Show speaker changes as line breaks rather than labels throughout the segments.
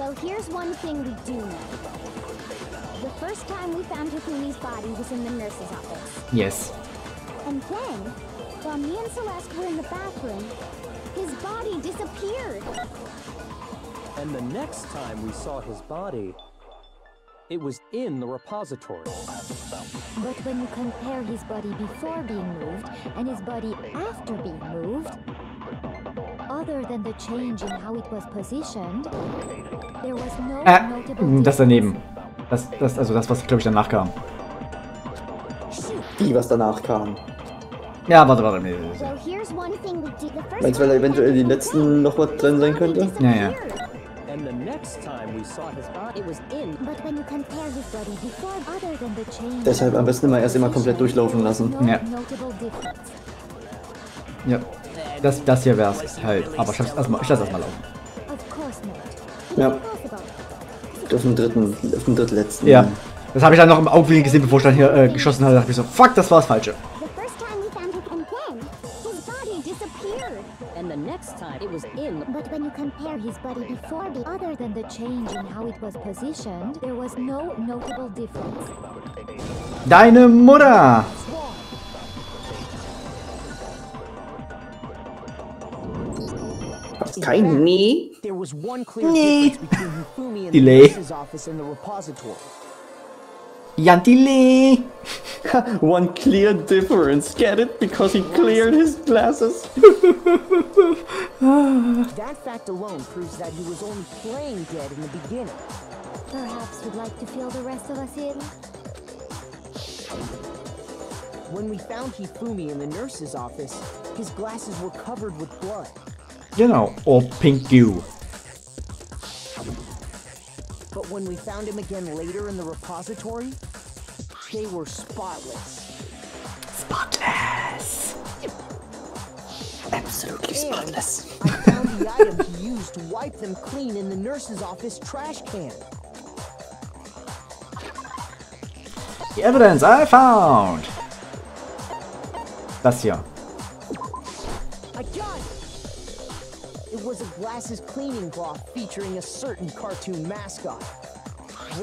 Well, here's one thing we do know. The first time we found Hifumi's body was in the nurse's office.
Yes.
And then, while me and Celeste were in the bathroom, his body disappeared.
And the next time we saw his body, it was in the repository.
But when you compare his body before being moved and his body after being moved, other than the change in how it was positioned, there was no notable
das daneben. Also das, was glaube ich danach kam.
Die, was danach kam.
Ja, warte. Nee.
Well, here's one thing we did. The first
Meinst du, weil da eventuell die letzten noch was drin sein könnte?
Ja.
And the next time we saw his body, it was in.
But when you compare his body before, other than the change.
Deshalb am besten immer erst komplett durchlaufen lassen.
Ja. Ja. Das hier wär's halt. Aber ich lass erstmal laufen.
Ja. Auf dem drittletzten.
Ja. Das habe ich dann noch im Augenwinkel gesehen, bevor ich dann hier geschossen habe. Da dachte ich so, fuck, das war das Falsche.
And the next time it was in.
But when you compare his body before the other than the change in how it was positioned, there was no notable difference.
Deine Mutter!
Kein Nee.
There was one clear difference between Hifumi and the
Delay.
nurse's office and the repository.
Yantile!
One clear difference. Get it? Because he cleared his glasses.
That fact alone proves that he was only playing dead in the beginning.
Perhaps you'd like to fill the rest of us in?
When we found Hifumi in the nurse's office, his glasses were covered with blood.
Genau, or pink goo.
But when we found him again later in the repository, they were spotless.
Spotless.
Absolutely spotless.
I found the item he used to wipe them clean in the nurse's office trash can.
The evidence I found. Das hier.
I got it! It was a glasses cleaning cloth featuring a certain cartoon mascot.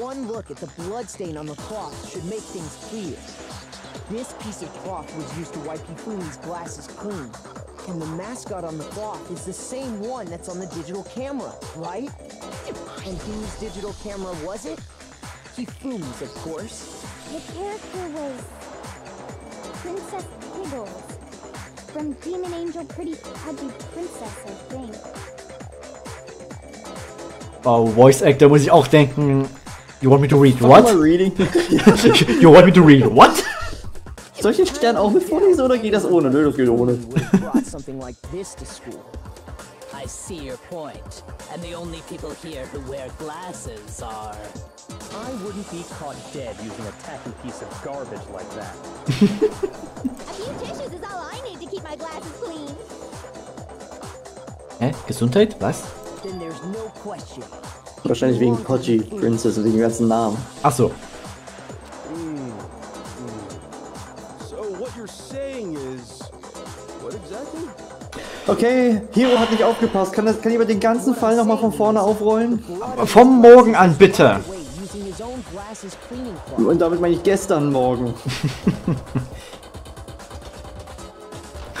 One look at the bloodstain on the cloth should make things clear. This piece of cloth was used to wipe Hifumi's glasses clean. And the mascot on the cloth is the same one that's on the digital camera, right? And whose digital camera was it? Hifumi's, of course.
The character was Princess Piggles from Demon Angel Pretty Pudgy Princess, I think.
Oh, Voice Actor muss ich auch denken. You want me to read what?
Reading.
You want me to read what?
Soll ich den Stern auch mit vorlesen oder geht das ohne? Nö, das geht ohne.
I see your point. And the only people here who wear glasses are...
I wouldn't be caught dead using a tacky piece of garbage like that.
A few tissues is all I need to keep my glasses clean.
Hä? Gesundheit? Was?
Then there's no question.
Wahrscheinlich wegen Pudgy Princess, wegen dem ganzen Namen.
Ach so.
So what you're saying is, what exactly?
Okay, Hiro hat nicht aufgepasst. Kann jemand den ganzen Fall nochmal von vorne aufrollen?
Vom Morgen an bitte.
Und damit meine ich gestern Morgen.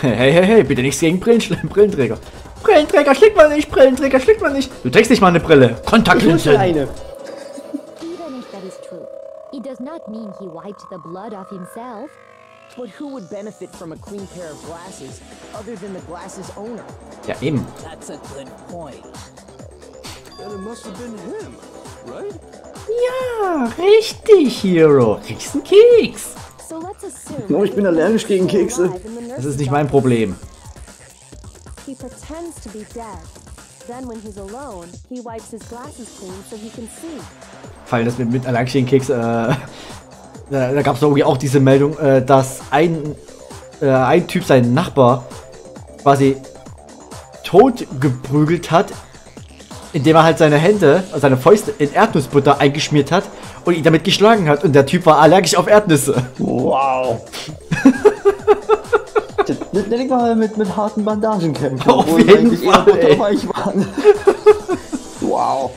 Hey, bitte nichts gegen Brillenträger. Brillenträger schlägt man nicht, Brillenträger schlägt man nicht. Du trägst nicht mal eine Brille. Kontaktlinsen.
Eine.
Even if that is true, it does not mean he wiped the blood off himself.
But who would benefit from a clean pair of glasses other than the glasses owner?
Ja, eben.
That's a good point.
And it must have been him, right?
Ja, richtig, Hiro. Kriegst einen Keks.
So let's assume
Oh, ich bin allergisch gegen Kekse.
Das ist nicht mein Problem.
He pretends to be dead. Then when he's alone, he wipes his glasses clean so he can see.
Weil das mit allergisch gegen Keks, da gab es irgendwie auch diese Meldung, dass ein Typ seinen Nachbar quasi tot geprügelt hat, indem er halt seine Hände, also seine Fäuste in Erdnussbutter eingeschmiert hat und ihn damit geschlagen hat. Und der Typ war allergisch auf Erdnüsse.
Wow. Nicht mal mit harten Bandagen kämpfen.
Auf jeden Fall, ey.
Wow.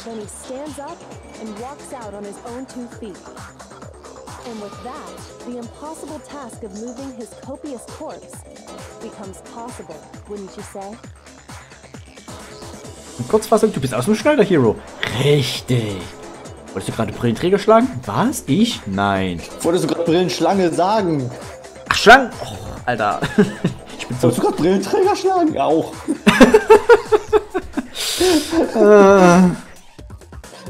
Then
Hifumi stands up and walks out on his own 2 feet. And with that, the impossible task of moving his copious corpse becomes possible, wouldn't you say?
In Kurzfassung, du bist aus dem Schneider, Hiro. Richtig. Wolltest du gerade Brillenträger schlagen? Was? Ich? Nein.
Wolltest du gerade Brillenschlange sagen?
Ach, Schlangen? Oh, Alter. Ich bin so...
Wolltest du gerade Brillenträger schlagen? Auch.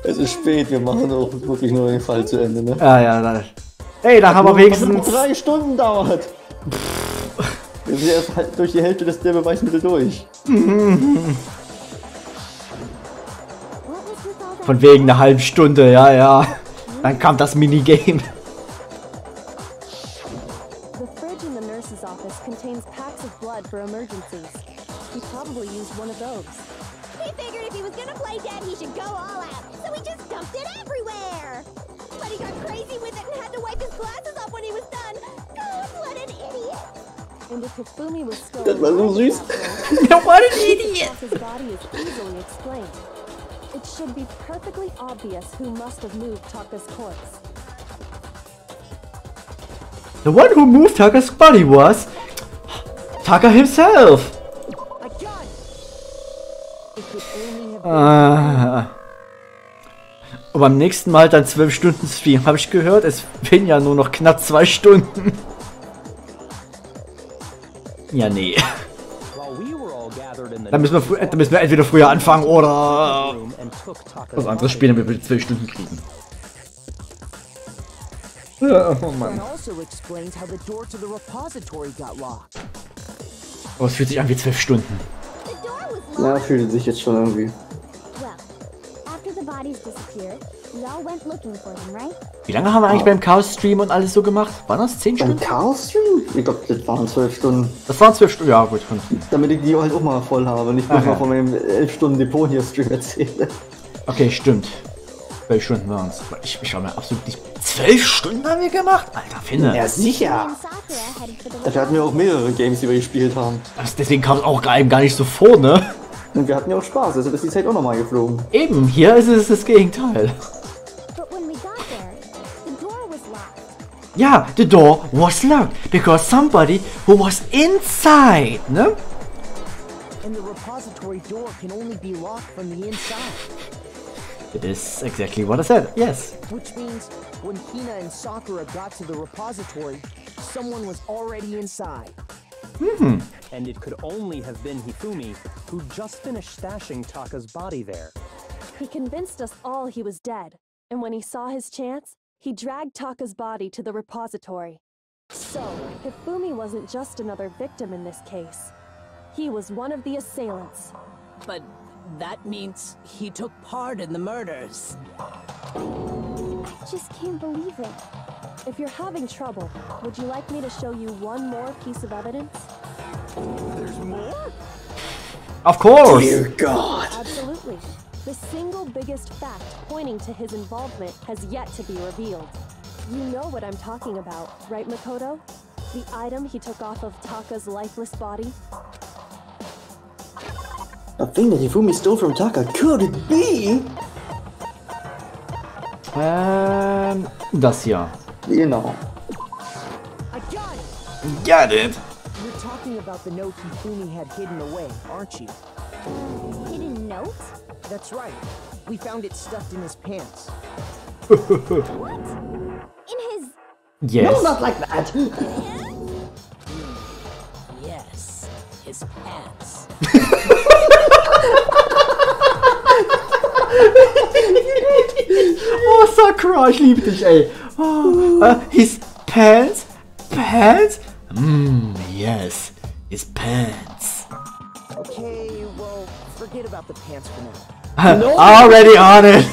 Es ist spät, wir machen auch wirklich nur den Fall zu Ende, ne?
Ja, da. Hey, da haben wir wenigstens...
3 Stunden dauert. Wir sind erst halt durch die Hälfte des der Beweismittel durch.
Von wegen einer halben Stunde, ja. Dann kam das Minigame.
The fridge in the nurse's office contains packs of blood for emergencies. He probably used one of those.
He figured if he was gonna play dead, he should go all out, so he just dumped it everywhere. But he got crazy with it and had to wipe his glasses off when he was done. God, what an idiot!
And if Hifumi was still
Das war so süß.
What an idiot!
his body is easily explained. It should be perfectly obvious who must have moved Taka's corpse.
The one who moved Taka's body was... Taka himself!
A gun! It could only have been
Und beim nächsten Mal dann 12 Stunden Stream, habe ich gehört. Es fehlen ja nur noch knapp 2 Stunden. Ja, nee. Da müssen wir entweder früher anfangen oder was anderes spielen, damit wir 12 Stunden kriegen. Ja, oh Mann.
That also explains how the door to the repository got locked.
Oh, es fühlt sich an wie 12 Stunden.
The door was
Ja,
locked.
fühlt sich jetzt schon irgendwie.
Well, after the bodies disappeared, we all went looking for them, right?
Wie lange haben wir eigentlich beim Chaos-Stream und alles so gemacht? Waren das 10
Beim
Stunden?
Chaos-Stream? Ich glaube, das waren 12 Stunden.
Das waren 12 Stunden, ja gut.
Damit ich die halt auch mal voll habe. Nicht bloß
Aha.
mal von meinem 11 Stunden Depot hier Stream erzähle.
Okay, stimmt. 12 Stunden waren es. Ich war mir absolut nicht... 12 Stunden haben wir gemacht? Alter, Finne.
Ja, sicher.
And Sakura headed for the
Dafür hatten wir auch mehrere Games, die wir gespielt haben.
Deswegen kam es auch gar nicht so vor, ne?
Und wir hatten ja auch Spaß, also ist die Zeit auch nochmal geflogen.
Eben, hier ist es das Gegenteil.
But when we got there, the door was locked.
Ja, the door was locked because somebody who was inside, ne?
And the repository door can only be locked from the inside.
It is exactly what I said, yes.
Which means when Hina and Sakura got to the repository, someone was already inside.
And it could only have been Hifumi, who just finished stashing Taka's body there.
He convinced us all he was dead, and when he saw his chance, he dragged Taka's body to the repository. So, Hifumi wasn't just another victim in this case. He was one of the assailants.
But that means he took part in the murders.
I just can't believe it. If you're having trouble, would you like me to show you one more piece of evidence?
There's more?
Of course!
Dear God.
Absolutely. The single biggest fact pointing to his involvement has yet to be revealed. You know what I'm talking about, right, Makoto? The item he took off of Taka's lifeless body?
A thing that Hifumi stole from Taka, could it be?
Das hier.
Genau.
A gun!
Got it!
You're talking about the note Hifumi had hidden away, aren't you?
Hidden note?
That's right. We found it stuffed in his pants.
What? In his...
Yes.
No, not like that.
Yes, his pants.
Oh, Sakura, ich liebe dich, ey. Oh, his pants? Pants? Yes, his pants.
Okay, well, forget about the pants for now.
Already on it.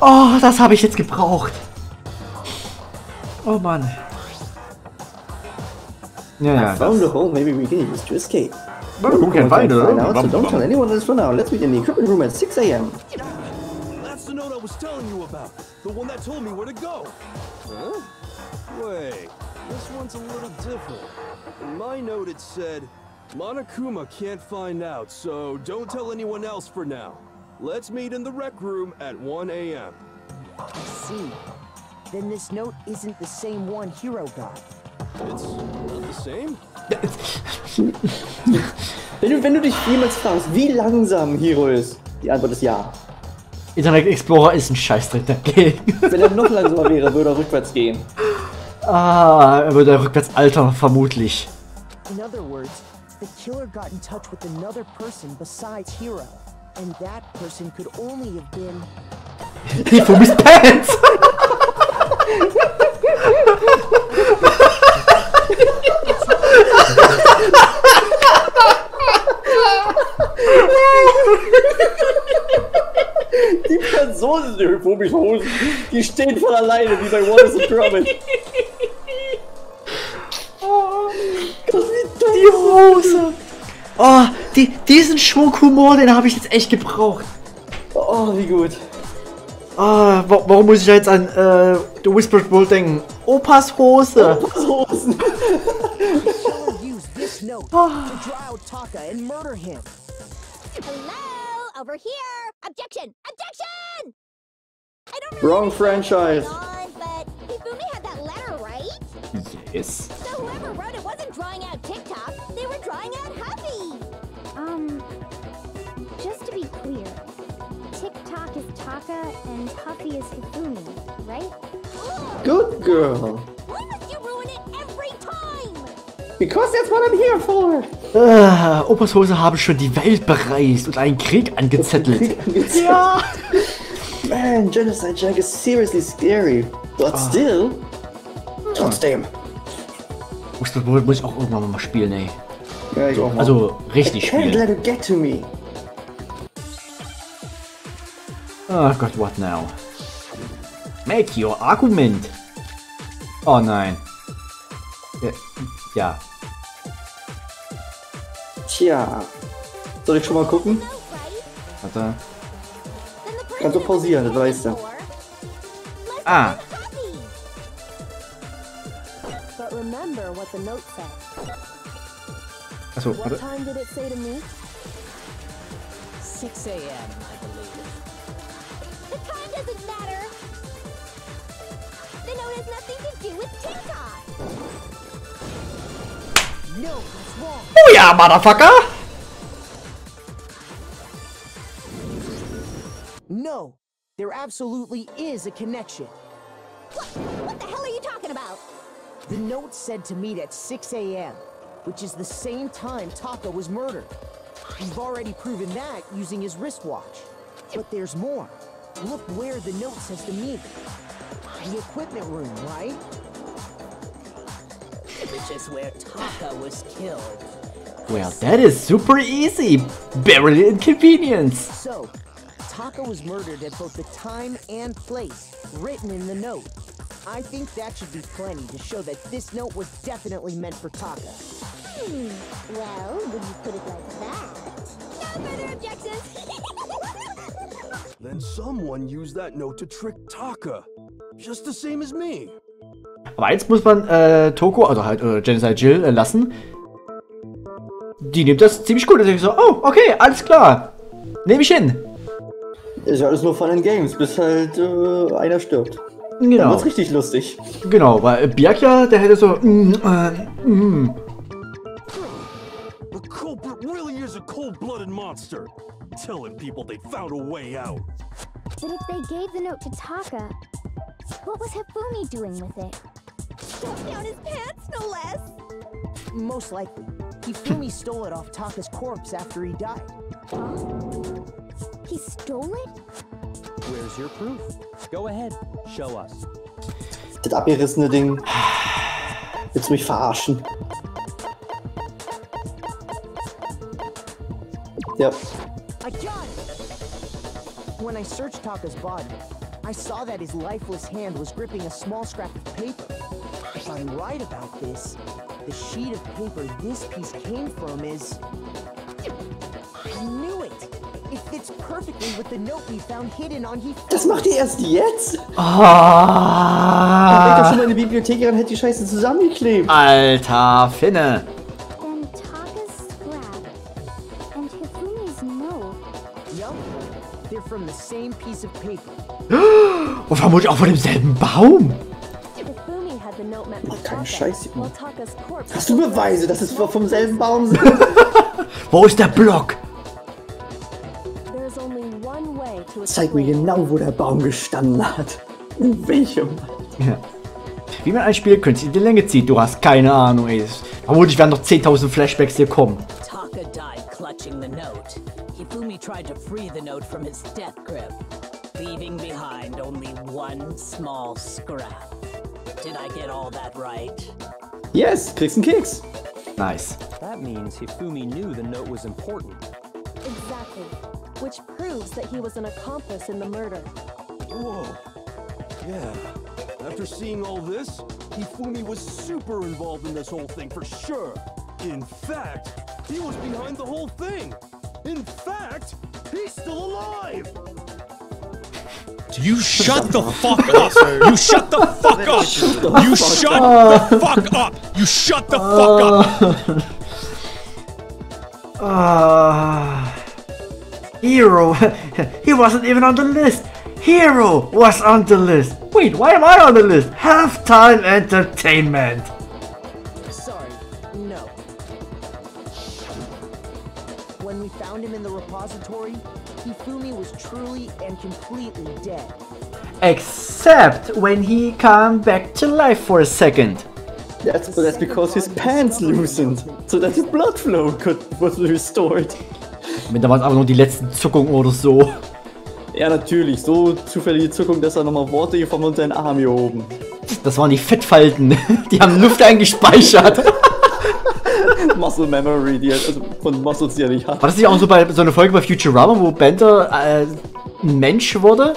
Oh, das habe ich jetzt gebraucht. Oh Mann. Ja,
Found a hole maybe we can use to escape.
Who can find
Right now, so
it?
don't tell anyone this for now. Let's meet in the equipment room at 6 a.m.
That's the note I was telling you about. The one that told me where to go. Huh? Wait, this one's a little different. In my note it said, Monokuma can't find out, so don't tell anyone else for now. Let's meet in the rec room at 1 a.m.
I see. Then this note isn't the same one Hiro got.
It's not the same?
Wenn du dich jemals fragst, wie langsam Hiro ist, die Antwort ist ja.
Internet Explorer ist ein Scheißdreck dagegen.
Wenn er noch langsamer wäre, würde er rückwärts gehen.
Ah, er würde rückwärts altern, vermutlich.
In other words, the killer got in touch with another person besides Hiro. And that person could only have been...
Hifumis Pants!
Die Person sind Hifumis Hosen. Die stehen von alleine, wie bei Wallace und Gromit.
Die Hose! Oh, diesen Schmuckhumor, den habe ich jetzt echt gebraucht.
Oh, wie gut.
Ah, warum muss ich jetzt an The Whispered World denken? Opas Hose!
Opas Hosen!
use this note to draw out Taka and murder him.
Hello, over here. Objection! Objection! I don't
Wrong franchise.
but Hifumi had that letter, right?
Yes.
So whoever wrote it wasn't drawing out TikTok. They were drawing out Huffy. Just to be clear, TikTok is Taka and Huffy is Hifumi, right?
Good girl.
Why must you ruin it every time?
Because that's what I'm here for.
Opas Hose haben schon die Welt bereist und einen Krieg angezettelt. Ja!
Man, Genocide Jack is seriously scary. But still... Trotzdem.
Whispered World muss ich auch irgendwann mal spielen, ey.
Ja, ich auch mal.
Also richtig
Can't
spielen.
let it get to me.
Oh Gott, what now? Make your argument. Oh nein. Ja.
Tja. Soll ich schon mal gucken?
Warte.
Kannst du pausieren, das weißt du.
Ah.
But remember what the note said.
Achso,
What
warte.
time did it say to meet?
6 a.m., I believe.
The time doesn't matter. The note has nothing to do with TikTok.
No, that's wrong.
Oh ja, Motherfucker!
No, there absolutely is a connection.
What the hell are you talking about?
The note said to meet at 6 a.m., which is the same time Taka was murdered. We've already proven that using his wristwatch. But there's more. Look where the note says to meet. The equipment room, right?
Which is where Taka was killed.
Well, that is super easy. Barely inconvenience.
So, Taka was murdered at both the time and place written in the note. I think that should be plenty to show that this note was definitely meant for Taka.
Well, when you put it like that. No further objections.
Then someone used that note to trick Taka. Just the same as me.
Aber eins muss man Toko, also halt Genocide Jill lassen. Die nimmt das ziemlich gut. Da denke ich so, oh, okay, alles klar. Nehme ich hin.
Ist ja alles nur Fun and Games, bis halt einer stirbt. Dann
Genau.
wird's richtig lustig.
Genau, weil Byakuya, der hätte so.
The culprit really is a cold-blooded monster. Telling people they found a way out.
But if they gave the note to Taka, what was Hifumi doing with it? Stuffed down his pants, no less.
Most likely, Hifumi stole it off Taka's corpse after he died.
He stole it?
Where's your proof? Go ahead, show us.
Das abgerissene Ding. Willst du mich verarschen? Ja.
I got it! When I searched Taka's body, I saw that his lifeless hand was gripping a small scrap of paper. If I'm right about this, the sheet of paper this piece came from is... I knew it! It fits perfectly with the note we found hidden on Hifumi.
Das macht ihr erst jetzt? Ich
Ah,
doch schon mal in die Bibliothek ran, hätte die Scheiße zusammengeklebt.
Alter Finne.
Then Taka's
this note.
Yup, they're from the same piece of paper.
Und vermutlich auch von demselben Baum.
Hifumi had the note meant for
Kein
Taka,
Scheiß,
while
Junge.
Taka's corpse.
Hast du Beweise, dass es vom selben Baum sind?
Wo ist der Block?
There's only one way to
Zeig mir
explain.
genau, wo der Baum gestanden hat. In welchem?
Ja. Wie man ein Spiel künstlich in die Länge zieht, du hast keine Ahnung, ey. Vermutlich werden noch 10.000 Flashbacks hier kommen.
Taka died clutching the note. Hifumi tried to free the note from his death grip, leaving behind only one small scrap. Did I get all that right?
Yes, kriegst einen Keks.
Nice.
That means Hifumi knew the note was important.
Exactly. Which proves that he was an accomplice in the murder.
Whoa. Yeah. After seeing all this, Hifumi was super involved in this whole thing for sure. In fact, he was behind the whole thing. In fact, he's still alive.
You shut the fuck up! You shut the fuck up! You shut the fuck up! You shut the fuck up!
Hiro, he wasn't even on the list. Hiro was on the list. Wait, why am I on the list? Halftime entertainment.
Sorry, no. When we found him in the repository, Hifumi was truly and completely dead.
Except when he came back to life for a second.
That's because his pants loosened, so that his blood flow was restored.
Da waren es aber nur die letzten Zuckungen oder so.
Ja, natürlich. So zufällige Zuckung, dass er nochmal Worte geformt und seinen Arm hier oben.
Das waren die Fettfalten. Die haben Luft eingespeichert.
Muscle Memory, die halt, also von Muscles, die er nicht hat.
War das nicht auch so bei so einer Folge bei Futurama, wo Bender ein Mensch wurde?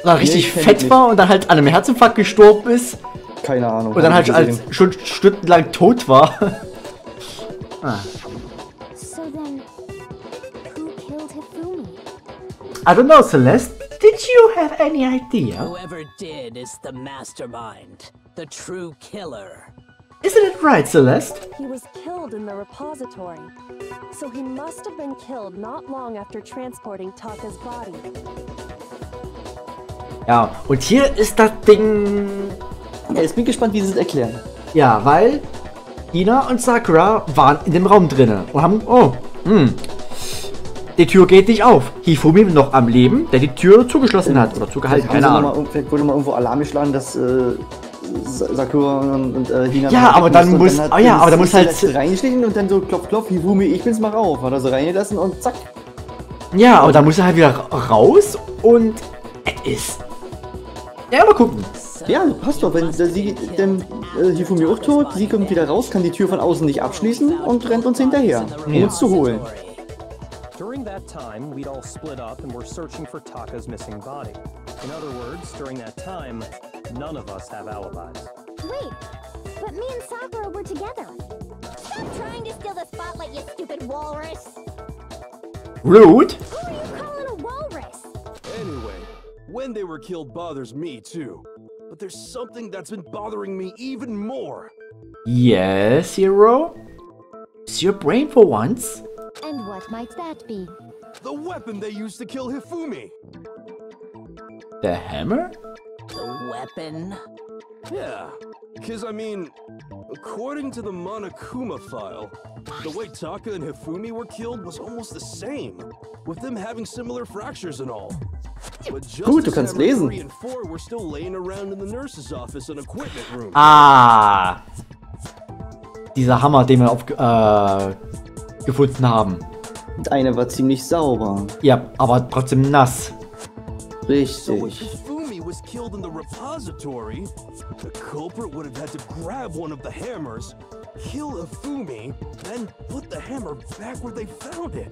Oder richtig fett war und dann halt an einem Herzinfarkt gestorben ist?
Keine Ahnung.
Und dann halt als schon stundenlang tot war.
So then, who killed Hifumi?
I don't know, Celeste. Did you have any idea?
Whoever did is the mastermind, the true killer.
Isn't it right, Celeste?
He was killed in the repository. So he must have been killed not long after transporting Taka's body.
Ja, und hier ist das Ding...
Ja, jetzt bin ich gespannt, wie sie es erklären.
Ja, weil Hina und Sakura waren in dem Raum drinnen und haben... die Tür geht nicht auf. Hifumi noch am Leben, der die Tür zugeschlossen hat. Oder zugehalten, keine Ahnung.
Vielleicht wurde mal irgendwo Alarm geschlagen, dass Sakura und Hina...
Ja, aber dann muss... Oh ja, aber da muss halt...
reingeschlichen und dann so klopf, klopf, Hifumi, ich bin's mal rauf. Hat er so reingelassen und zack.
Ja, aber da muss er halt wieder raus und... Es ist... Ja, mal gucken.
Ja, passt doch, wenn sie, denn Hifumi auch tot, sie kommt wieder raus, kann die Tür von außen nicht abschließen und rennt uns hinterher, um uns zu holen.
During that time, we'd all split up and were searching for Taka's missing body. In other words, during that time, none of us have alibis.
Wait, but me and Sakura were together. Stop trying to steal the spotlight, you stupid walrus!
Rude.
Who are you calling a walrus?
Anyway, when they were killed bothers me too. But there's something that's been bothering me even more.
Yes, Hiro? Use your brain for once.
And what might that be?
The weapon they used to kill Hifumi.
The hammer?
The weapon?
Yeah, because I mean, according to the Monokuma file, the way Taka and Hifumi were killed was almost the same, with them having similar fractures and all. But
Gut, du kannst lesen.
3 and 4 were still laying around in the nurse's office and equipment room.
Ah. Dieser Hammer, den wir gefunden haben.
Und eine war ziemlich sauber.
Ja, aber trotzdem nass.
So if
Richtig.
Hifumi was killed in the repository, the culprit would have had to grab one of the hammers, kill Hifumi, then put the hammer back where they found it.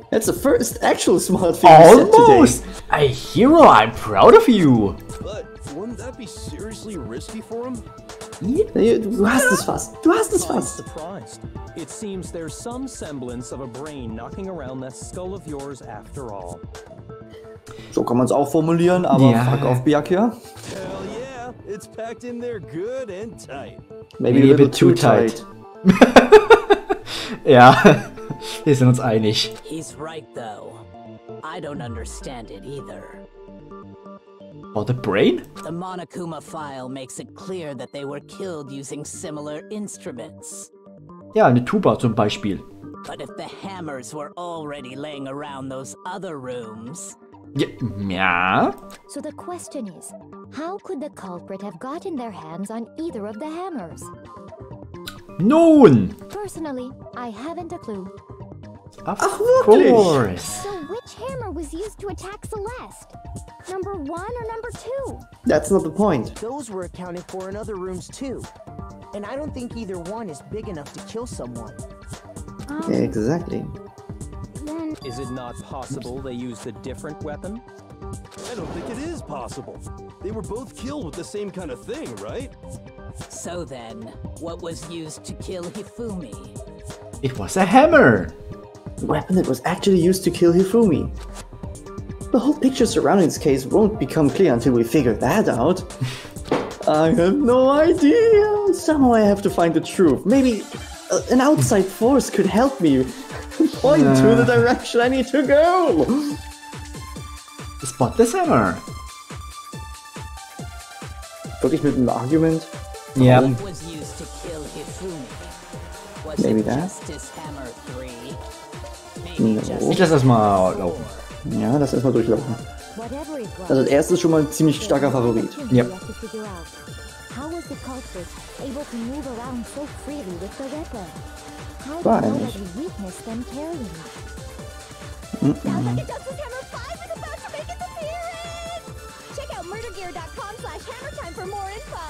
That's the first actual smart thing you said
Almost!
today.
A hero, I'm proud of you!
But wouldn't that be seriously risky for him?
Du hast es fast. Du hast es
I'm
fast.
surprised. It seems there's some semblance of a brain knocking around that skull of yours after all.
So kann man es auch formulieren, aber
Ja.
fuck off, Byakuya.
Hell yeah, it's packed in there good and tight.
Maybe a little too tight.
Ja. Wir sind uns einig.
He's right, though. I don't understand it either.
Oh, the brain?
The Monokuma file makes it clear that they were killed using similar instruments.
Ja, eine Tuba zum Beispiel.
But if the hammers were already laying around those other rooms...
Ja.
So the question is, how could the culprit have gotten their hands on either of the hammers?
Nun!
Personally, I haven't a clue.
Of course.
So which hammer was used to attack Celeste? Number 1 or number 2?
That's not the point.
Those were accounted for in other rooms too. And I don't think either one is big enough to kill someone.
Exactly.
Then
Is it not possible they used a different weapon?
I don't think it is possible. They were both killed with the same kind of thing, right?
So then, what was used to kill Hifumi?
It was a hammer.
The weapon that was actually used to kill Hifumi. The whole picture surrounding this case won't become clear until we figure that out. I have no idea. Somehow I have to find the truth. Maybe an outside force could help me point to the direction I need to go.
Spot this hammer.
Wirklich mit einem Argument?
Ja.
What was used to kill Hifumi? Was
Maybe
it
that?
Justice Hammer 3? Maybe
No.
Ich lasse das mal laufen.
Ja, lass erstmal durchlaufen.
whatever it was.
Also das erste ist schon mal ein ziemlich starker Favorit.
Yep.
How was the culprit able to move around so freely with the weapon? How
War
did
eigentlich.
nobody witness them carrying it?
Sounds like a Justice Hammer 5 is about to make its appearance! Check out murdergear.com/hammertime for more info!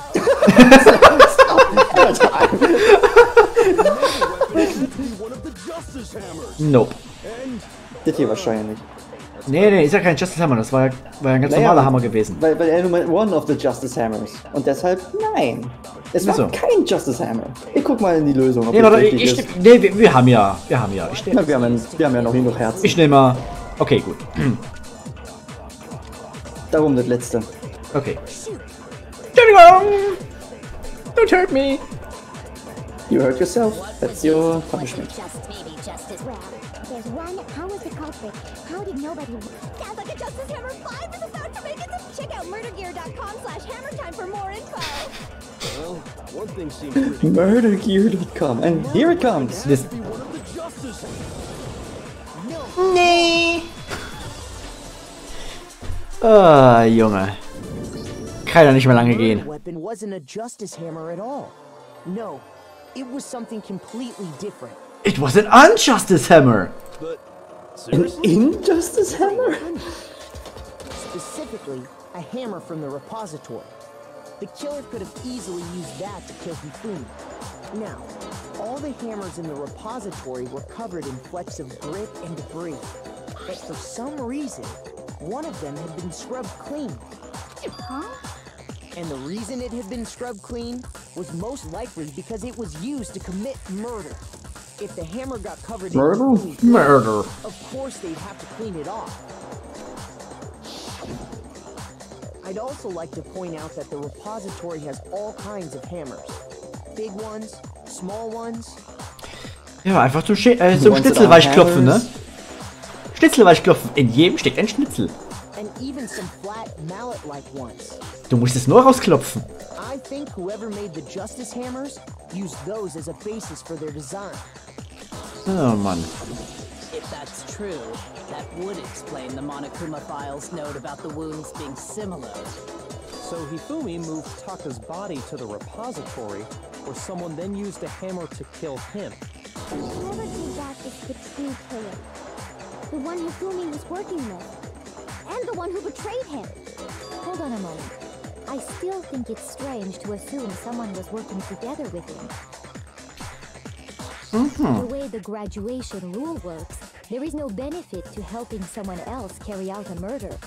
One of the Justice Hammers.
Nope.
Das hier wahrscheinlich.
Nee, ist ja kein Justice Hammer, das war ja ein ganz
Naja,
normaler Hammer gewesen.
Weil er nur mal one of the Justice Hammers. Und deshalb, nein. Es war
Wieso?
kein Justice Hammer. Ich guck mal in die Lösung, ob
Nee,
das
warte,
richtig ist.
nee, wir haben ja. Ich
Na, wir haben ja noch genug Herzen.
Ich nehme mal. Okay, gut.
Darum das letzte.
Okay. Entschuldigung! Don't hurt me!
You hurt yourself. That's your punishment.
Maybe Justice.
Well, there's one. How was the culprit? How did nobody?
Sounds like a Justice Hammer 5 is about to make its. Check out murdergear.com/hammertime for more info!
Well, one thing seems pretty.
Murdergear.com. And here it comes.
Das,
Be one of the Justice.
nee! Ah, Junge. Kann ja nicht mehr lange gehen.
The weapon wasn't a Justice Hammer at all. No, it was something completely different.
It was an unjustice hammer!
But
An
seriously?
Injustice Hammer?
Specifically, a hammer from the repository. The killer could have easily used that to kill Hifumi. Now, all the hammers in the repository were covered in flecks of grit and debris. But for some reason, one of them had been scrubbed clean.
Huh?
And the reason it had been scrubbed clean was most likely because it was used to commit murder. If the hammer got covered in
Murder?
Hifumi's blood,
Murder.
of course they'd have to clean it off. I'd also like to point out that the repository has all kinds of hammers. Big ones, small ones.
Ja, einfach zum Schnitzel weichklopfen, ne? Schnitzel weichklopfen. In jedem steckt ein Schnitzel.
And even some flat mallet-like ones.
Du musst es nur rausklopfen.
I think whoever made the Justice Hammers used those as a basis for their design.
Oh, Mann.
If that's true, that would explain the Monokuma file's note about the wounds being similar.
So Hifumi moved Taka's body to the repository, where someone then used a hammer to kill him.
Whoever did that is the true killer. The one Hifumi was working with. And the one who betrayed him. Hold on a moment. I still think it's strange to assume someone was working together with him. The way the graduation rule works, there is no benefit to helping someone else carry out a murder.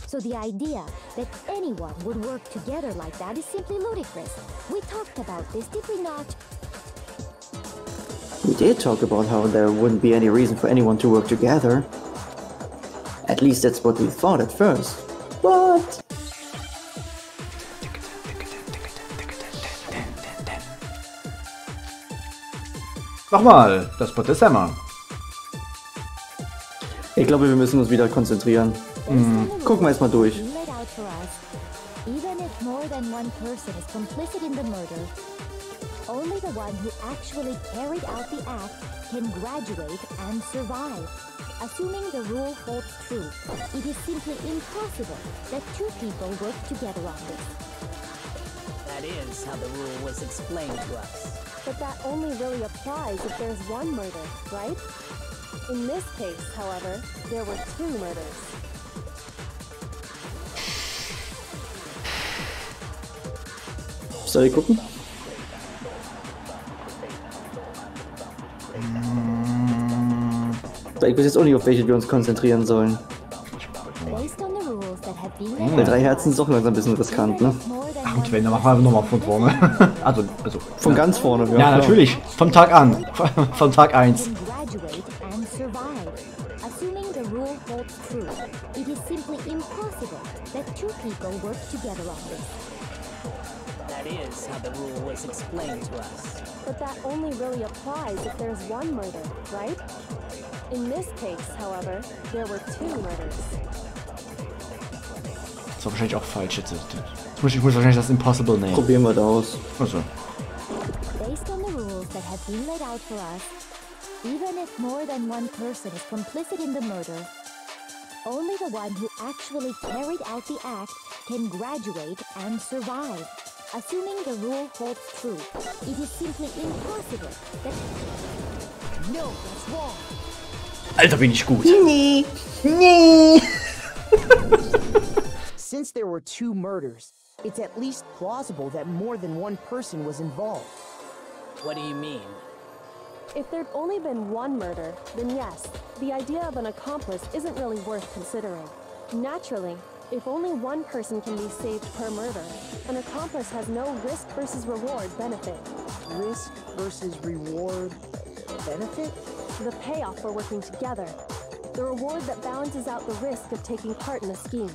So the idea that anyone would work together like that is simply ludicrous. We talked about this, did we not?
We did talk about how there wouldn't be any reason for anyone to work together. At least that's what we thought at first. But...
Nochmal, das Spot des Hammer.
Ich glaube, wir müssen uns wieder konzentrieren. Gucken wir erstmal durch.
Laid out for us. Even if more than one person is complicit in the murder, only the one who actually carried out the act can graduate and survive. Assuming the rule holds true, it is simply impossible that two people work together on this.
That is how the rule was explained to us.
But that only really applies if there's one murder, right? In this case, however, there were two murders.
Soll ich gucken? Ich weiß jetzt auch nicht, auf welche wir uns konzentrieren sollen.
Based on the rules that have been laid
Weil
out
3 Herzen ist doch langsam ein bisschen riskant, ne?
more than
Ach, und
one
wenn, dann machen wir nochmal von vorne. also.
Von ganz vorne,
Ja,
klar.
natürlich. Vom Tag an. Von Tag 1.
can graduate and survive. Assuming the rule holds true, it is simply impossible that two people work together on this.
That is how the rule was explained to us.
But that only really applies if there's one murder, right? In this case, however, there were two murders.
Das war wahrscheinlich auch falsch jetzt. Ich muss wahrscheinlich das Impossible nehmen.
Probieren wir das aus.
Also.
Based on the rules that have been laid out for us, even if more than one person is complicit in the murder, only the one who actually carried out the act can graduate and survive. Assuming the rule holds true, it is simply impossible that... No, that's wrong.
Alter, bin ich gut.
Since there were two murders, it's at least plausible that more than one person was involved.
What do you mean?
If there'd only been one murder, then yes, the idea of an accomplice isn't really worth considering. Naturally, if only one person can be saved per murder, an accomplice has no risk versus reward benefit.
Risk versus reward benefit?
The payoff for working together. The reward that balances out the risk of taking part in a scheme.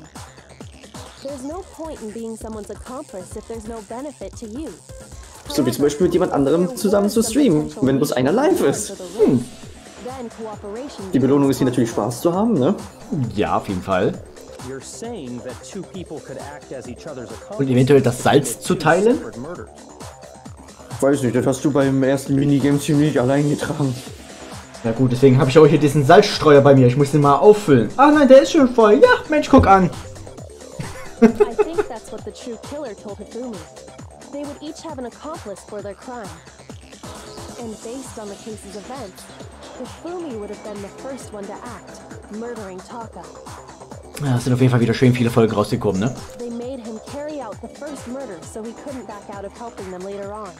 There's no point in being someone's accomplice if there's no benefit to you.
So wie zum Beispiel mit jemand anderem zusammen zu streamen, wenn bloß einer live ist. Die Belohnung ist hier natürlich Spaß zu haben, ne?
Ja, auf jeden Fall.
You're saying that two people could act as each other's accomplices.
Und eventuell das Salz zu teilen?
Weiß nicht, das hast du beim ersten Minigame ziemlich allein getragen.
Na gut, deswegen habe ich auch hier diesen Salzstreuer bei mir. Ich muss den mal auffüllen. Ah nein, der ist schon voll. Ja, Mensch, guck an.
I think that's what the true killer told Hifumi. They would each have an accomplice for their crime. And based on the case's events, Hifumi would have been the first one to act, murdering Taka.
Ja, es sind auf jeden Fall wieder schön viele Folgen rausgekommen, ne?
They made him carry out the first murder so he couldn't back out of helping them later on.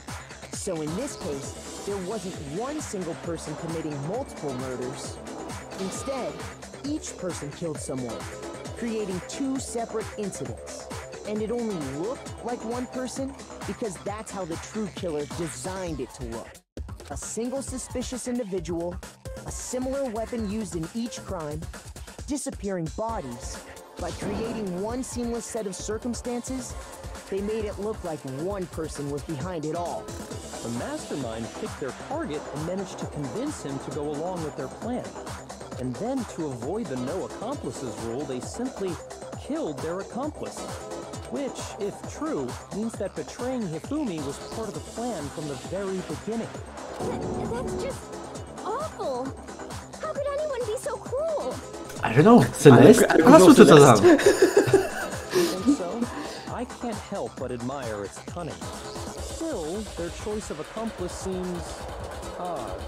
So in this case, there wasn't one single person committing multiple murders. Instead, each person killed someone, creating two separate incidents. And it only looked like one person because that's how the true killer designed it to look. A single suspicious individual, a similar weapon used in each crime, disappearing bodies. By creating one seamless set of circumstances, they made it look like one person was behind it all.
The mastermind picked their target and managed to convince him to go along with their plan. And then, to avoid the no accomplices rule, they simply killed their accomplice. Which, if true, means that betraying Hifumi was part of the plan from the very beginning.
That's just awful. How could anyone be so cruel?
I don't know. Celeste? Was hast du zu sagen?
Think so? I can't help but admire its cunning. Still, their choice of accomplice seems odd.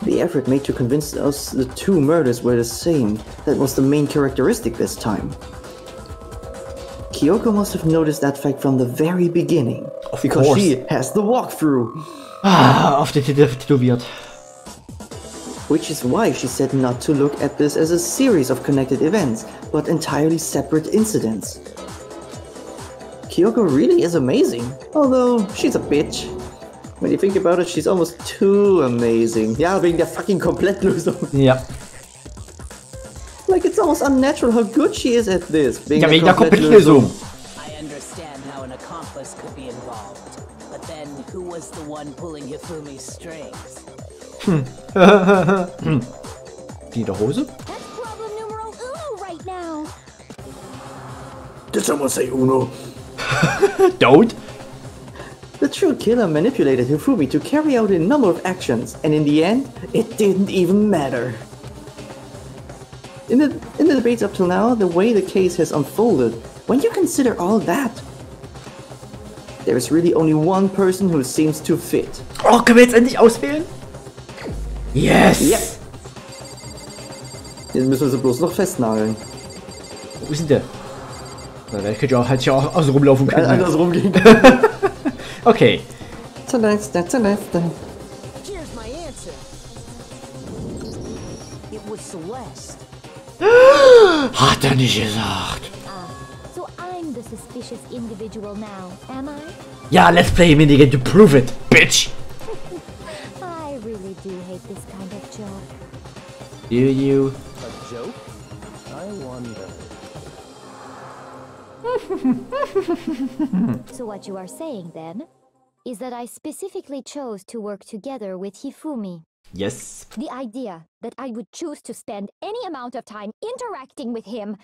The effort made to convince us the two murders were the same. That was the main characteristic this time. Kyoko must have noticed that fact from the very beginning. Because
course.
she has the walkthrough.
Ah, auf den Titel tätowiert.
Which is why she said not to look at this as a series of connected events, but entirely separate incidents. Kyoko really is amazing, although she's a bitch. When you think about it, she's almost too amazing. Ja, wegen der fucking Komplettlösung.
Ja.
Like, it's almost unnatural how good she is at this.
Ja, wegen der Komplettlösung.
I understand how an accomplice could be involved. But then, who was the one pulling Hifumi's strings?
Die in der Hose?
That's problem numero uno right now.
Did someone say Uno?
Don't.
The true killer manipulated Hifumi to carry out a number of actions, and in the end, it didn't even matter. In the debates up till now, the way the case has unfolded, when you consider all that, there is really only one person who seems to fit.
Oh, können wir jetzt endlich auswählen? Yes!
Ja. Jetzt müssen wir sie bloß noch festnageln.
Wo ist denn der? Na, der könnte ja auch, halt hier auch außen rumlaufen können.
Anders rumgehen.
Okay.
Zunächst.
Here's my answer. It was Celeste.
Hat er nicht gesagt.
So I'm the suspicious individual now, am I?
Ja, let's play a minigame to prove it, bitch!
I really do hate this kind of joke.
Do you?
A joke? I wonder.
So what you are saying then is that I specifically chose to work together with Hifumi.
Yes.
The idea that I would choose to spend any amount of time interacting with him,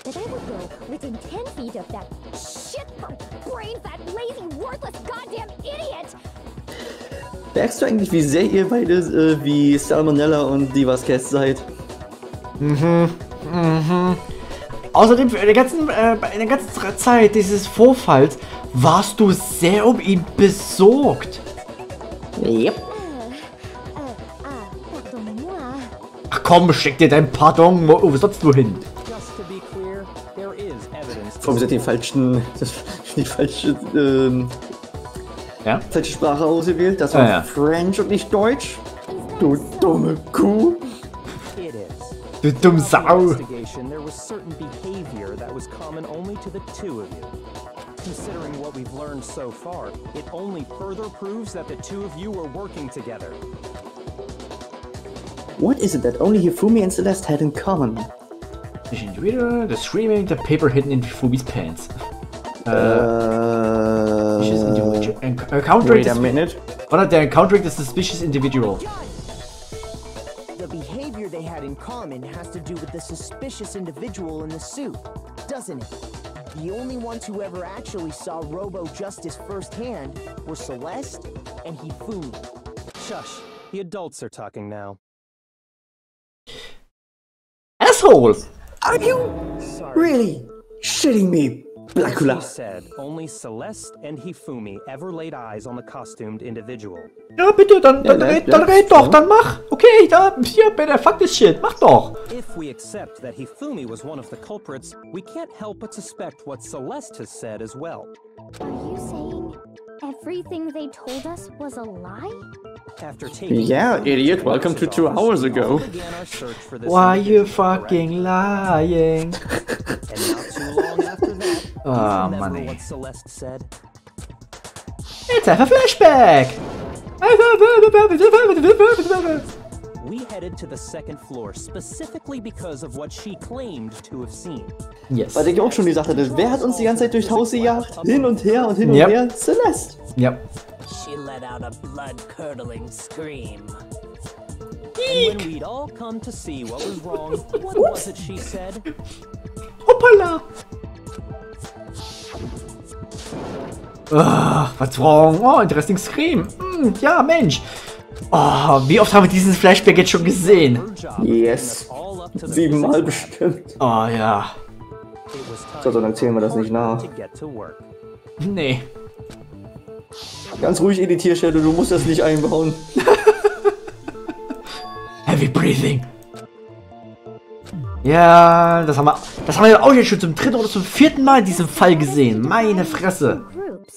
that I would go within 10 feet of that brain-fat, lazy, worthless, goddamn idiot!
Merkst du eigentlich, wie sehr ihr beide wie Salmonella und Divas Cast seid?
Außerdem, in der ganzen Zeit dieses Vorfalls warst du sehr um ihn besorgt.
Yep.
Pardonnez-moi.
Ach komm, steck dir dein Pardon wo sonst wohin.
Just to be clear, there is evidence.
Vor allem die falsche Sprache ausgewählt. Das war French und nicht Deutsch. Du dumme Kuh.
It is.
Du dumme Sau.
Investigation, there was certain behavior that was common only to the two of you. Considering what we've learned so far, it only further proves that the two of you were working together.
What is it that only Hifumi and Celeste had in common?
The screaming, the paper hidden in Hifumi's pants.
Wait a minute.
Oder der encountering the suspicious individual.
The behavior they had in common has to do with the suspicious individual in the suit, doesn't it? The only ones who ever actually saw Robo-Justice firsthand were Celeste and Hifumi.
Shush. The adults are talking now.
Asshole!
Are you really shitting me,
Like
Blackula?
she said, only Celeste and Hifumi ever laid eyes on the costumed individual.
Ja, bitte, dann red doch, dann mach. Okay, da, hier, better fuck this shit, mach doch.
If we accept that Hifumi was one of the culprits, we can't help but suspect what Celeste has said as well.
Are you saying everything they told us was a lie?
After taking
Yeah, idiot, welcome to 2 hours ago.
we began our search for this
Why you
individual,
fucking lying?
correct? And not too long after that, do you
Ah,
remember
money.
what Celeste said?
It's a flashback!
We headed to the second floor specifically because of what she claimed to have seen.
Yes.
Weil ich auch schon gesagt hatte, wer hat uns die ganze Zeit durchs Haus gejagt? Hin und her und hin und
Yep.
her. Celeste.
Yep.
She let out a blood-curdling scream.
And when we'd all come to see what was wrong, what was it she said?
Hoppala! What's wrong? Oh, interesting scream. Ja, Mensch. Oh, wie oft haben wir diesen Flashback jetzt schon gesehen?
Her job
Yes.
was all up to the
7-mal
physical
bestimmt.
Oh ja.
It was time
Gott sei Dank zählen wir das nicht nach.
to get to work.
Nee.
Ganz ruhig, Editiershadow, du musst das nicht einbauen.
Heavy breathing. Ja, das haben wir ja auch jetzt schon zum 3. oder zum 4. Mal in diesem Fall gesehen. Meine Fresse.
Groups.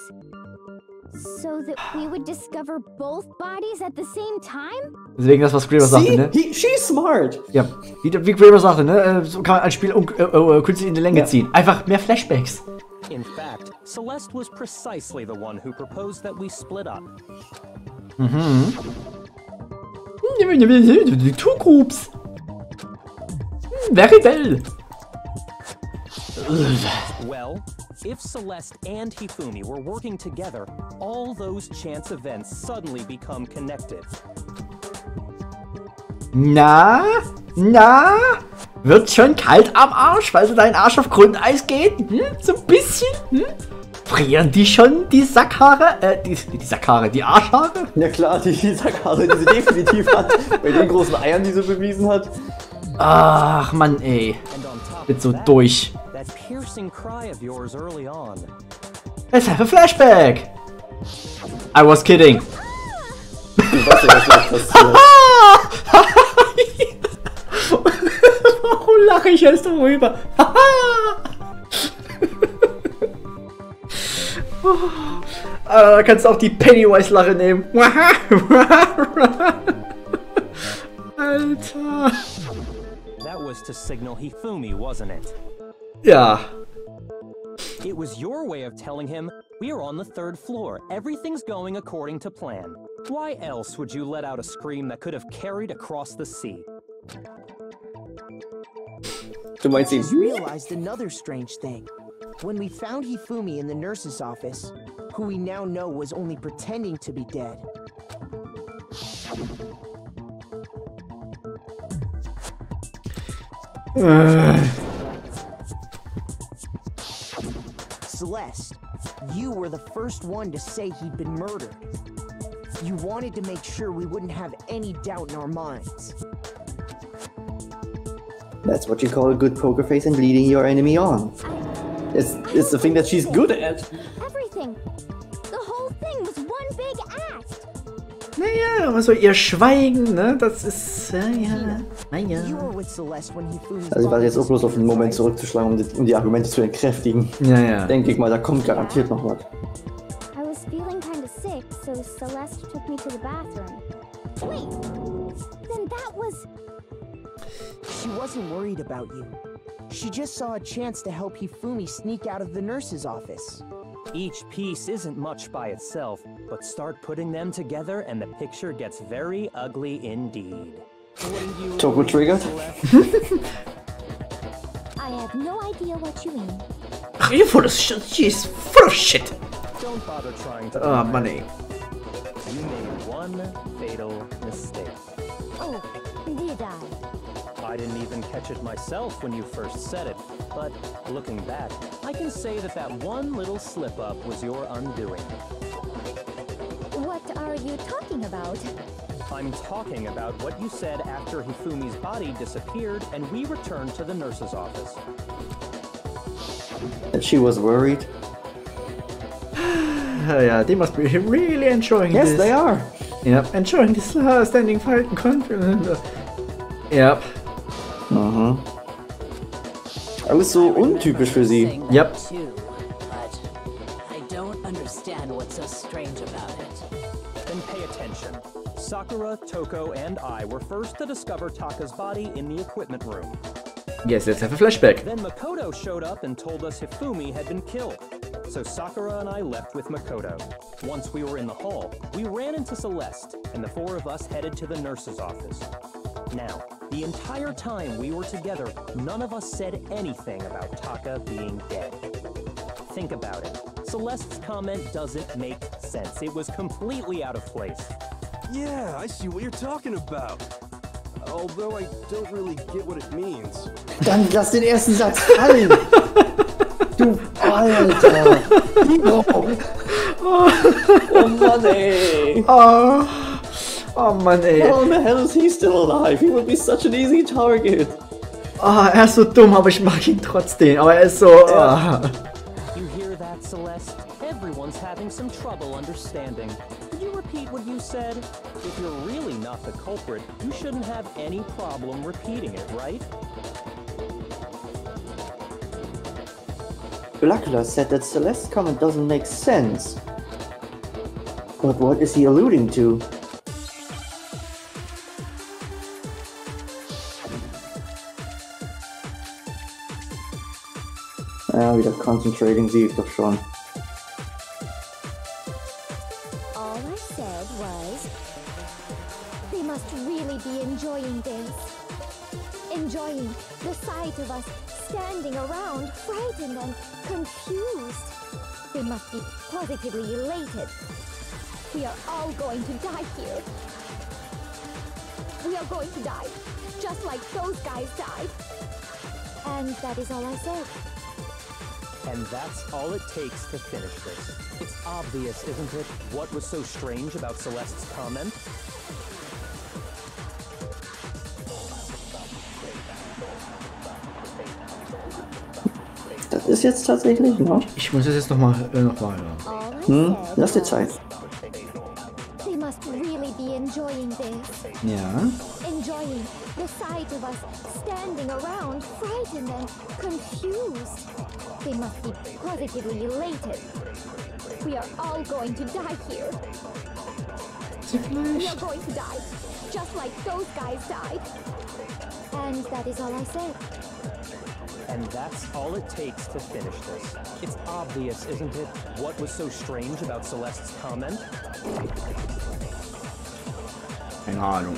So that we would discover both bodies at the same time?
Deswegen das, was Graver sagte, ne?
She's smart.
Ja, wie Graver sagte, ne? So kann man ein Spiel künstlich in die Länge ziehen. Einfach mehr Flashbacks.
In fact, Celeste was precisely the one who proposed that we split up.
Two groups. Very well.
Well, if Celeste and Hifumi were working together, all those chance events suddenly become connected.
Na? Wird schon kalt am Arsch, weil so dein Arsch auf Grundeis geht? So ein bisschen? Frieren die schon, die Sackhaare? Die Sackhaare, die Arschhaare?
Ja klar, die Sackhaare, die sie definitiv hat. Bei den großen Eiern, die sie bewiesen hat.
Ach, Mann, ey. Bin so durch. Let's have a flashback. I was kidding.
Ich weiß ja, was gleich passiert.
Warum lache ich jetzt darüber? Da kannst du auch die Pennywise-Lache nehmen. Alter.
That was to signal Hifumi, wasn't it?
Ja.
It was your way of telling him, we're on the 3rd floor. Everything's going according to plan. Why else would you let out a scream that could have carried across the sea?
Du meinst
I
ihn?
just realized another strange thing. When we found Hifumi in the nurse's office, who we now know was only pretending to be dead. Celeste, you were the first one to say he'd been murdered. You wanted to make sure we wouldn't have any doubt in our minds.
That's what you call a good poker face and leading your enemy on. It's the thing that she's good at.
Everything. The whole thing was one big act.
Naja, also ihr Schweigen, ne, das ist, ja, naja.
You were with Celeste when Hifumi's
Also ich war
body
jetzt auch bloß auf einen Moment
was
zurückzuschlagen, um die Argumente zu entkräftigen.
Ja.
Denke ich mal, da kommt garantiert noch was.
I was feeling kind of sick, so Celeste took me to the bathroom. Wait, then that was...
She wasn't worried about you. She just saw a chance to help Hifumi sneak out of the nurse's office.
Each piece isn't much by itself, but start putting them together and the picture gets very ugly indeed. Wouldn't you
Toko
agree,
triggered?
Celeste?
I have no idea what you mean.
You're full of shit. She's full of shit.
Don't bother trying to
Ah,
deny
Mann, ey.
it. You made one fatal mistake.
Oh, did I?
I didn't even catch it myself when you first said it, but looking back, I can say that that one little slip-up was your undoing.
What are you talking about?
I'm talking about what you said after Hifumi's body disappeared and we returned to the nurse's office.
And she was worried.
Yeah, they must be really enjoying
Yes,
this.
they are.
Yep, enjoying this standing fight and confident. Yep.
Mhm. Alles so untypisch für sie.
Yep.
Too, but I don't understand what's so strange about it.
Then pay attention. Sakura, Toko, and I were first to discover Taka's body in the equipment room.
Yes, let's have a flashback.
Then Makoto showed up and told us Hifumi had been killed. So Sakura and I left with Makoto. Once we were in the hall, we ran into Celeste, and the 4 of us headed to the nurse's office. Now, the entire time we were together, none of us said anything about Taka being dead. Think about it. Celeste's comment doesn't make sense. It was completely out of place.
Yeah, I see what you're talking about. Although I don't really get what it means.
Dann lass den ersten Satz fallen. Du Alter. Oh Mann, ey.
Oh Mann, ey.
How the hell is he still alive? He would be such an easy target.
Er ist so dumm, aber ich mag ihn trotzdem. Aber er ist so...
You hear that, Celeste? Everyone's having some trouble understanding. Could you repeat what you said? If you're really not the culprit, you shouldn't have any problem repeating it, right?
Blackula said that Celeste's comment doesn't make sense. But what is he alluding to? Ja, wieder concentrating, sehe ich doch schon.
All I said was, they must really be enjoying this. Enjoying the sight of us standing around, frightened and confused. They must be positively elated. We are all going to die here. We are going to die, just like those guys died. And that is all I said.
And that's all it takes to finish this. It's obvious, isn't it? What was so strange about Celeste's comment?
Das ist jetzt tatsächlich, ne?
Ich muss das jetzt nochmal hören.
Lass dir Zeit.
They must really be enjoying this.
Ja.
Enjoying the sight of us standing around, frightened and confused. They must be positively elated. We are all going to die here. We are going to die, just like those guys died. And that is all I said.
And that's all it takes to finish this. It's obvious, isn't it? What was so strange about Celeste's comment?
Keine Ahnung.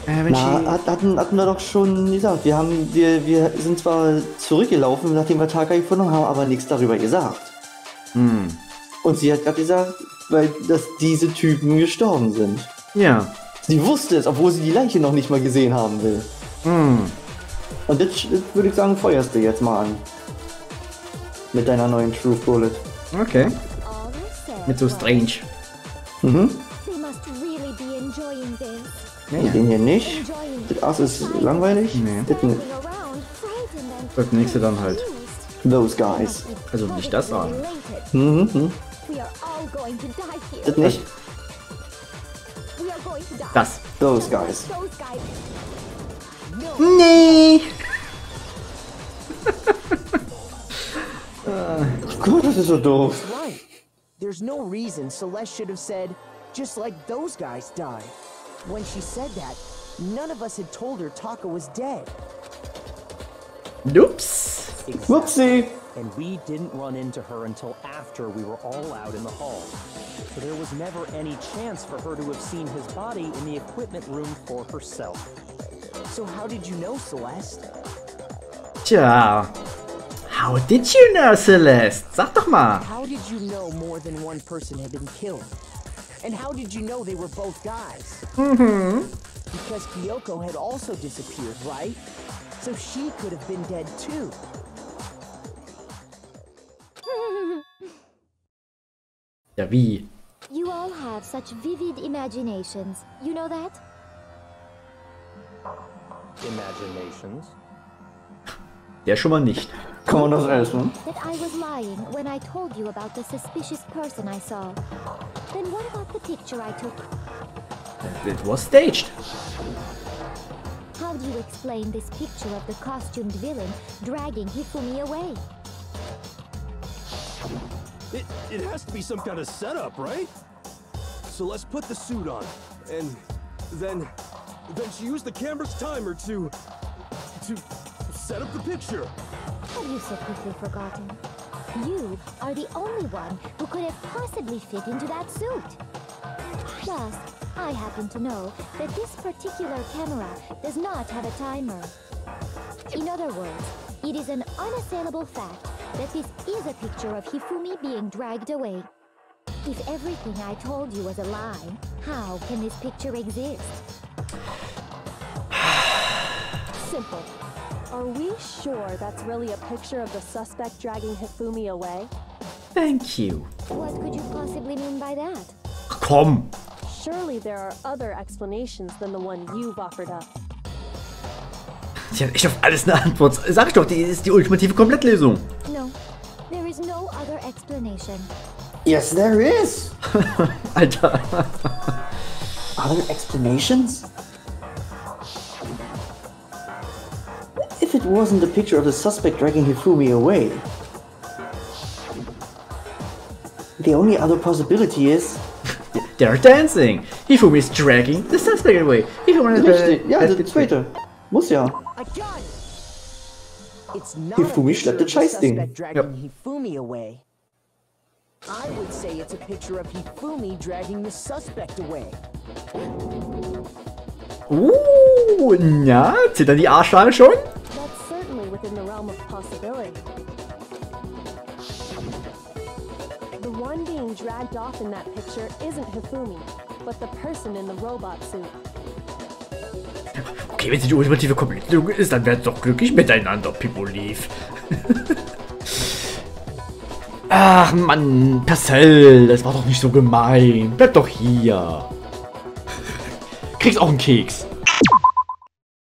Hatten wir doch schon gesagt. Wir sind zwar zurückgelaufen, nachdem wir Taka gefunden haben, aber nichts darüber gesagt. Und sie hat gerade gesagt, dass diese Typen gestorben sind.
Ja.
Sie wusste es, obwohl sie die Leiche noch nicht mal gesehen haben will. Und jetzt würde ich sagen, feuerst du jetzt mal an. Mit deiner neuen Truth Bullet.
Okay. Mit so Strange.
They must really be enjoying this.
Ja, ja.
Den hier nicht. Das Ass ist langweilig.
Nee.
Standing around, frightened and
Das nächste dann halt.
Those guys.
Also nicht das sagen.
We are all going to die here.
Das nicht.
We are going to die.
Das.
Those guys.
Those guys.
Nee.
Oh Gott, das ist so doof.
Right. There's no reason Celeste should have said, just like those guys died. When she said that, none of us had told her Taka was dead.
Ups.
Whoopsie.
And we didn't run into her until after we were all out in the hall. So there was never any chance for her to have seen his body in the equipment room for herself.
So how did you know, Celeste?
Tja. How did you know, Celeste? Sag doch mal.
How did you know more than one person had been killed? And how did you know they were both guys? Because Kyoko had also disappeared, right? So she could have been dead too.
Ja, wie?
You all have such vivid imaginations. You know that?
Imaginations.
Der schon mal nicht.
Kann man das essen?
That I was lying when I told you about the suspicious person I saw. Then what about the picture I took?
It was staged.
How do you explain this picture of the costumed villain dragging Hifumi away?
It has to be some kind of setup, right? So let's put the suit on, and then she used the camera's timer to set up the picture.
Have you so quickly forgotten? You are the only one who could have possibly fit into that suit. Plus, I happen to know that this particular camera does not have a timer. In other words, it is an unassailable fact that this is a picture of Hifumi being dragged away. If everything I told you was a lie, how can this picture exist?
Simple. Are we sure that's really a picture of the suspect dragging Hifumi away?
Thank you.
What could you possibly mean by that?
Komm.
Surely there are other explanations than the one you've offered up.
Sie hat echt auf alles eine Antwort. Sag ich doch, die ist die ultimative Komplettlösung.
No, there is no other explanation.
Yes, there is.
Alter.
Other explanations? If it wasn't the picture of the suspect dragging Hifumi away, the only other possibility is...
They're dancing. Hifumi is dragging the suspect away.
Richtig, ja, das zweite. Muss ja.
I got it. It's not
Hifumi
a picture
schleppt
of
das
the
Scheißding.
suspect dragging Hifumi away. I would say it's a picture of Hifumi dragging the suspect away.
Ja, zittern die Arschhaare schon?
That's certainly within the realm of possibility. The one being dragged off in that picture isn't Hifumi. but the person in the robot suit.
Okay, wenn sie die ultimative Komplizierung ist, dann werden sie doch glücklich miteinander, Pippolif. Ach Mann, Percel, das war doch nicht so gemein. Bleib doch hier. Kriegst auch einen Keks.